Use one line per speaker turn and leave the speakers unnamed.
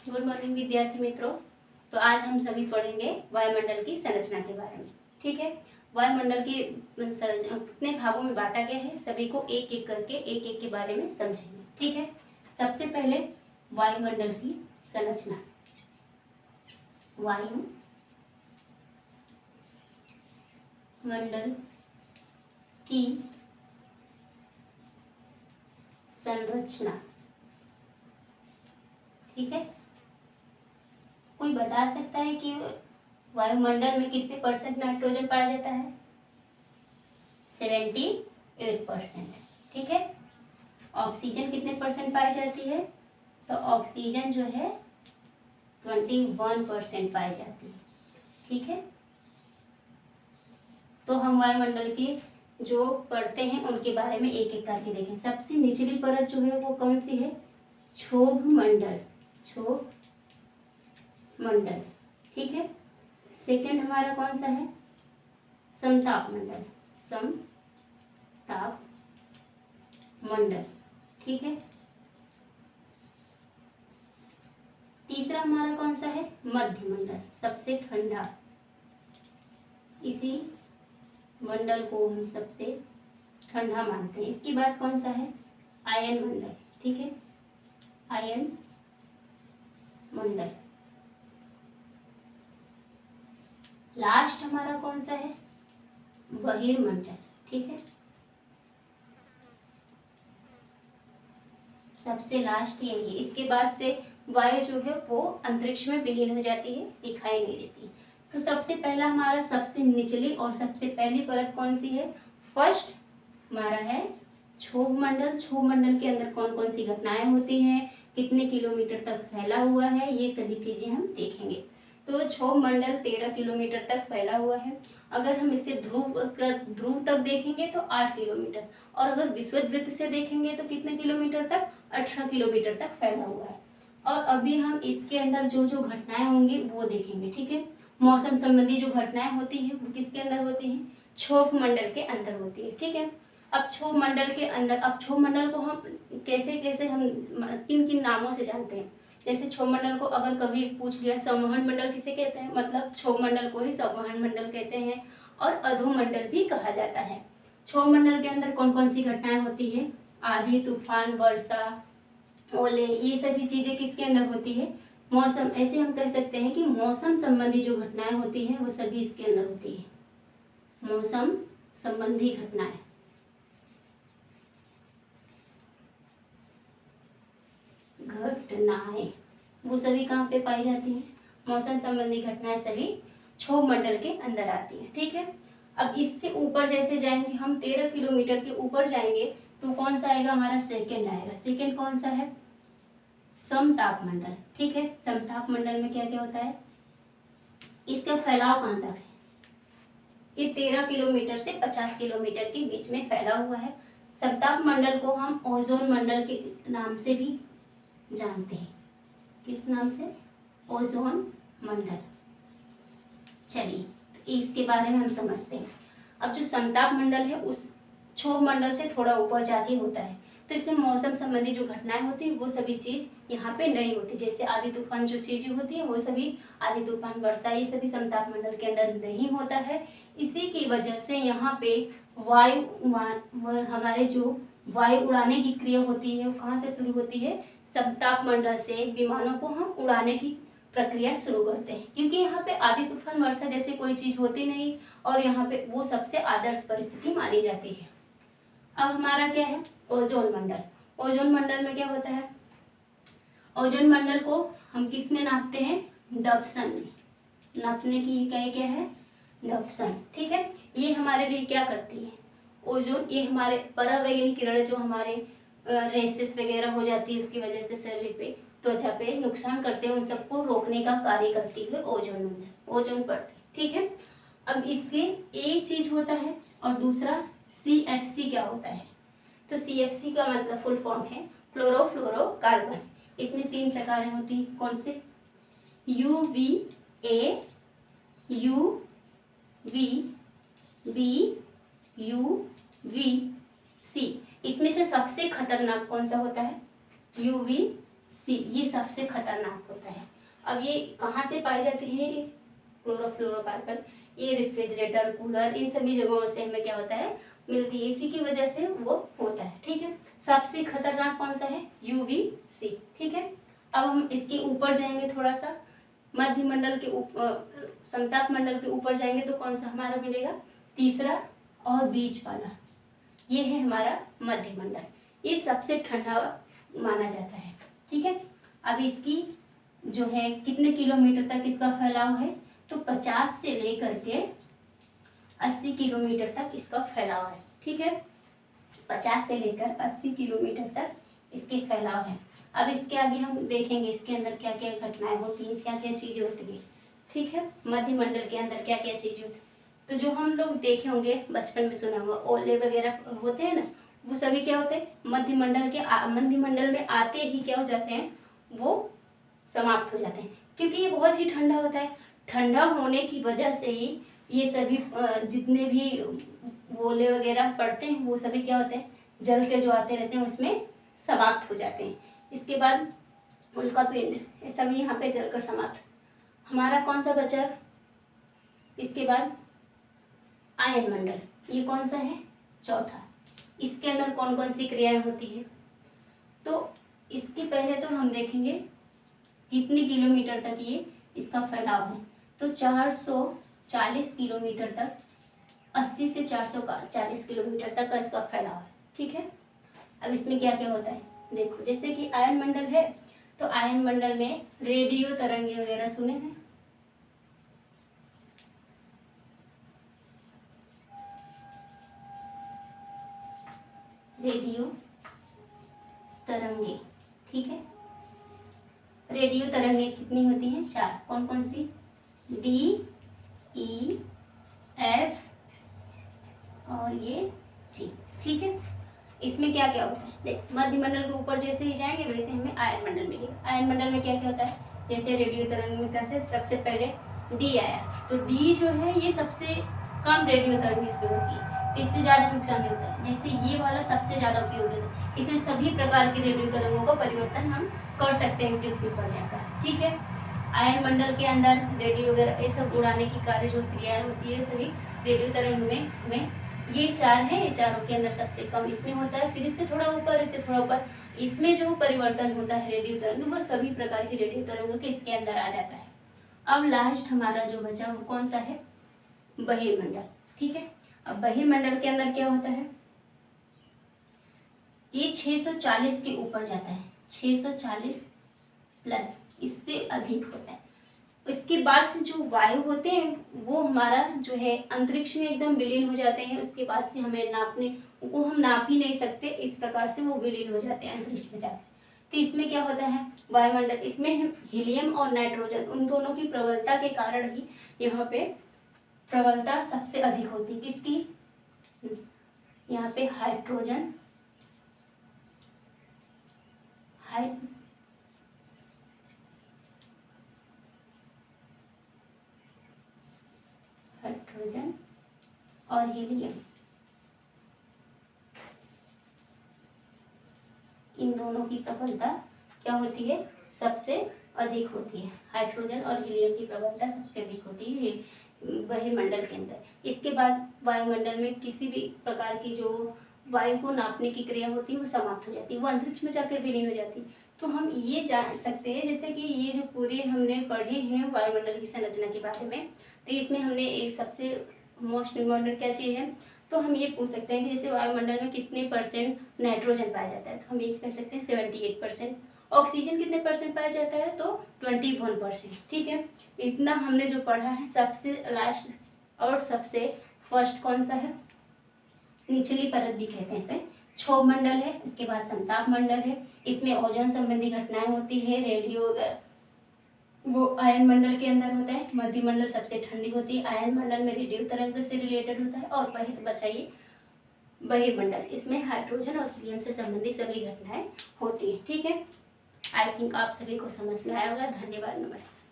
Good morning विद्यार्थी मित्रों। तो आज हम सभी पढ़ेंगे वायुमंडल की संरचना के बारे में। ठीक है, वायुमंडल की संरचना कितने भागों में बांटा गया है, सभी को एक एक करके एक एक के बारे में समझेंगे। ठीक है, सबसे पहले वायुमंडल की संरचना। वायुमंडल की संरचना। ठीक है, कोई बता सकता है कि वायुमंडल में कितने परसेंट नाइट्रोजन पाया जाता है? 78%। ठीक है, ऑक्सीजन कितने परसेंट पाई जाती है? तो ऑक्सीजन जो है 21% पाई जाती है। ठीक है, तो हम वायुमंडल की जो पढ़ते हैं उनके बारे में एक एक करके देखें। सबसे निचली परत जो है वो कौन सी है? क्षोभ मंडल। क्षोभ मंडल। ठीक है, सेकंड हमारा कौन सा है? समताप मंडल। समताप मंडल। ठीक है, तीसरा हमारा कौन सा है? मध्य मंडल, सबसे ठंडा। इसी मंडल को हम सबसे ठंडा मानते हैं। इसके बाद कौन सा है? आयन मंडल। ठीक है, आयन मंडल। लास्ट हमारा कौन सा है? बहिर्मंडल। ठीक है, सबसे लास्ट यही है। इसके बाद से वायु जो है वो अंतरिक्ष में विलीन हो जाती है, दिखाई नहीं देती। तो सबसे पहला हमारा सबसे निचली और सबसे पहली परत कौन सी है? फर्स्ट हमारा है क्षोभ मंडल। क्षोभ मंडल के अंदर कौन कौन सी घटनाएं होती हैं, कितने किलोमीटर तक फैला हुआ है, ये सभी चीजें हम देखेंगे। तो क्षोभ मंडल 13 किलोमीटर तक फैला हुआ है। अगर हम इसे ध्रुव तक देखेंगे तो 8 किलोमीटर, और अगर विषुवत वृत्त से देखेंगे तो कितने किलोमीटर तक? 18 किलोमीटर तक फैला हुआ है। और अभी हम इसके अंदर जो जो घटनाएं होंगी वो देखेंगे। ठीक है, मौसम संबंधी जो घटनाएं होती हैं वो किसके अंदर होती हैं? क्षोभ मंडल के अंदर होती है। ठीक है, अब क्षोभ मंडल के अंदर, अब क्षोभ मंडल को हम कैसे कैसे हम किन किन नामों से जानते हैं? जैसे क्षोभ मंडल को अगर कभी पूछ लिया संवहन मंडल किसे कहते हैं, मतलब क्षोभ मंडल को ही संवहन मंडल कहते हैं, और अधोमंडल भी कहा जाता है। क्षोभ मंडल के अंदर कौन कौन सी घटनाएं होती है? आंधी, तूफान, वर्षा, ओले, ये सभी चीजें किसके अंदर होती है? मौसम, ऐसे हम कह सकते हैं कि मौसम संबंधी जो घटनाएं होती हैं वो सभी इसके अंदर होती है। मौसम संबंधी घटनाएं। वो सभी कहाँ पे पाई जाती हैं? मौसम संबंधी घटनाएं सभी क्षोभ मंडल के अंदर आती हैं। ठीक है, अब इससे ऊपर जैसे जाएंगे हम, 13 किलोमीटर के ऊपर जाएंगे तो कौन सा आएगा? हमारा सेकंड आएगा। सेकंड कौन सा है? समताप मंडल। ठीक है, समताप मंडल में क्या क्या होता है? इसका फैलाव कहाँ तक है? ये 13 किलोमीटर से 50 किलोमीटर के बीच में फैला हुआ है। समताप मंडल को हम ओजोन मंडल के नाम से भी जानते हैं। किस नाम से? ओजोन मंडल। चलिए, तो इसके बारे में हम समझते हैं। अब जो समताप मंडल है उस क्षोभ मंडल से थोड़ा ऊपर जाके होता है, तो इसमें मौसम संबंधी जो घटनाएं होती है वो सभी चीज यहाँ पे नहीं होती। जैसे आधी तूफान जो चीजें होती है वो सभी, आधी तूफान, वर्षा, ये सभी समताप मंडल के अंदर नहीं होता है। इसी की वजह से यहाँ पे हमारे जो वायु उड़ाने की क्रिया होती है वो कहाँ से शुरू होती है? समताप मंडल से विमानों को हम उड़ाने की प्रक्रिया शुरू करते हैं, क्योंकि यहाँ पे आधी तूफान, वर्षा जैसी कोई चीज होती नहीं, और यहाँ पे वो सबसे आदर्श परिस्थिति मानी जाती है। अब हमारा क्या है? ओजोन मंडल। ओजोन मंडल में क्या होता है? ओजोन मंडल को हम किस में नापते हैं? डप्सन में। नापने की इकाई क्या है? डप्सन। ठीक है, ये हमारे लिए क्या करती है? ओजोन, ये हमारे परावैंगनिक किरण जो हमारे रेसेस वगैरह हो जाती है उसकी वजह से शरीर पे, त्वचा पे नुकसान करते हैं, उन सबको रोकने का कार्य करती है ओजोन मंडल, ओजोन परत। ठीक है, अब इसके एक चीज होता है और दूसरा CFC क्या होता है? तो CFC का मतलब फुल फॉर्म है क्लोरोफ्लोरोकार्बन। इसमें 3 प्रकार होती है। कौन से? UVA, UVB, UVC। इसमें से सबसे खतरनाक कौन सा होता है? UVC सी, ये सबसे खतरनाक होता है। अब ये कहाँ से पाई जाती है? क्लोरोफ्लोरोकार्बन, ये रेफ्रिजरेटर, कूलर, इन सभी जगहों से हमें क्या होता है? मिलती है, इसी की वजह से वो होता है। ठीक है, सबसे खतरनाक कौन सा है? UVC। ठीक है, अब हम इसके ऊपर जाएंगे थोड़ा सा, मध्य मंडल के ऊपर, समताप मंडल के ऊपर जाएंगे तो कौन सा हमारा मिलेगा? तीसरा और बीच वाला, ये है हमारा मध्य मंडल। ये सबसे ठंडा माना जाता है। ठीक है, अब इसकी जो है कितने किलोमीटर तक इसका फैलाव है? तो 50 से लेकर के 80 किलोमीटर तक इसका फैलाव है। ठीक है, 50 से लेकर 80 किलोमीटर तक इसके फैलाव है। अब इसके आगे हम देखेंगे इसके अंदर क्या क्या घटनाएं होती हैं, क्या क्या चीज़ें होती हैं। ठीक है, मध्य मंडल के अंदर क्या क्या चीज़ें होती हैं, तो जो हम लोग देखे होंगे, बचपन में सुना होगा, ओले वगैरह होते हैं ना, वो सभी क्या होते हैं? मध्य मंडल में आते ही क्या हो जाते हैं? वो समाप्त हो जाते हैं, क्योंकि ये बहुत ही ठंडा होता है। ठंडा होने की वजह से ही ये सभी जितने भी ओले वगैरह पड़ते हैं वो सभी क्या होते हैं? जल के जो आते रहते हैं उसमें समाप्त हो जाते हैं। इसके बाद उल्का पिंड, ये सभी यहाँ पे जलकर समाप्त। हमारा कौन सा बचा? इसके बाद आयन मंडल, ये कौन सा है? चौथा। इसके अंदर कौन कौन सी क्रियाएं होती हैं? तो इसके पहले तो हम देखेंगे कितने किलोमीटर तक ये इसका फैलाव है। तो 440 किलोमीटर तक, 80 से 440 किलोमीटर तक का इसका फैलाव है। ठीक है, अब इसमें क्या क्या होता है देखो, जैसे कि आयन मंडल है, तो आयन मंडल में रेडियो तरंगे वगैरह सुने हैं? रेडियो तरंगे। ठीक है, रेडियो तरंगे कितनी होती हैं? 4। कौन कौन सी? D, E, F और ये G। ठीक है, इसमें क्या क्या होता है? देख, मध्य मंडल के ऊपर जैसे ही जाएंगे वैसे हमें आयन मंडल मिलेगा। आयन मंडल में क्या क्या होता है? जैसे रेडियो तरंग में कैसे सबसे पहले D आया, तो D जो है ये सबसे कम रेडियो तरंग इस पर होती है, तो इससे ज़्यादा नुकसान नहीं होता है। जैसे ये वाला सबसे ज़्यादा उपयोगी है, इसमें सभी प्रकार के रेडियो तरंगों का परिवर्तन हम कर सकते हैं पृथ्वी पर जाकर। ठीक है, आयन मंडल के अंदर रेडियो वगैरह ये सब उड़ाने की कार्य जो क्रियाएं होती है सभी रेडियो तरंग में हमें, ये 4 है, ये चारों के अंदर सबसे कम इसमें होता है। फिर इससे थोड़ा ऊपर, इससे थोड़ा ऊपर, इसमें जो परिवर्तन होता है रेडियो तरंग, वो सभी प्रकार की रेडियो तरंगों के इसके अंदर आ जाता है। अब लास्ट हमारा जो बचा वो कौन सा है? बहिर्मंडल। ठीक है, अब बहिर्मंडल के अंदर क्या होता है? ये 640 के ऊपर जाता है, 640 प्लस, इससे अधिक होता है। इसके बाद से जो वायु होते हैं वो हमारा जो है अंतरिक्ष में एकदम विलीन हो जाते हैं। उसके बाद से हमें हम नाप ही नहीं सकते, इस प्रकार से वो विलीन हो जाते हैं अंतरिक्ष में जाकर। तो इसमें क्या होता है? वायुमंडल, इसमें हीलियम और नाइट्रोजन, उन दोनों की प्रबलता के कारण ही यहाँ पे प्रबलता सबसे अधिक होती है। किसकी? यहाँ पे हाइड्रोजन, हाइड्रोजन और हीलियम, इन दोनों की प्रबलता क्या होती है? सबसे अधिक होती है। हाइड्रोजन और हीलियम की प्रबलता सबसे अधिक होती है बहिर्मंडल के अंदर। इसके बाद वायुमंडल में किसी भी प्रकार की जो वायु को नापने की क्रिया होती है वो समाप्त हो जाती है, वो अंतरिक्ष में जाकर विलीन हो जाती है। तो हम ये जान सकते हैं जैसे कि ये जो पूरे हमने पढ़े हैं वायुमंडल की संरचना के बारे में, तो इसमें हमने एक सबसे मोस्ट इम्पोर्टेंट क्या चीज़ है, तो हम ये पूछ सकते हैं कि जैसे वायुमंडल में कितने % नाइट्रोजन पाया जाता है, तो हम ये कह सकते हैं 78%। ऑक्सीजन कितने % पाया जाता है? तो 21%। ठीक है, इतना हमने जो पढ़ा है। सबसे लास्ट और सबसे फर्स्ट कौन सा है? निचली परत भी कहते हैं इसे, क्षोभ मंडल है। इसके बाद समताप मंडल है, इसमें ओजोन संबंधी घटनाएं होती है। रेडियो वो आयन मंडल के अंदर होता है। मध्य मंडल सबसे ठंडी होती है, आयन मंडल में रेडियो तरंग से रिलेटेड होता है। और बचाइए बहिर्मंडल, इसमें हाइड्रोजन और हीलियम से संबंधित सभी घटनाएं होती है। ठीक है, आई थिंक आप सभी को समझ में आया होगा। धन्यवाद, नमस्कार।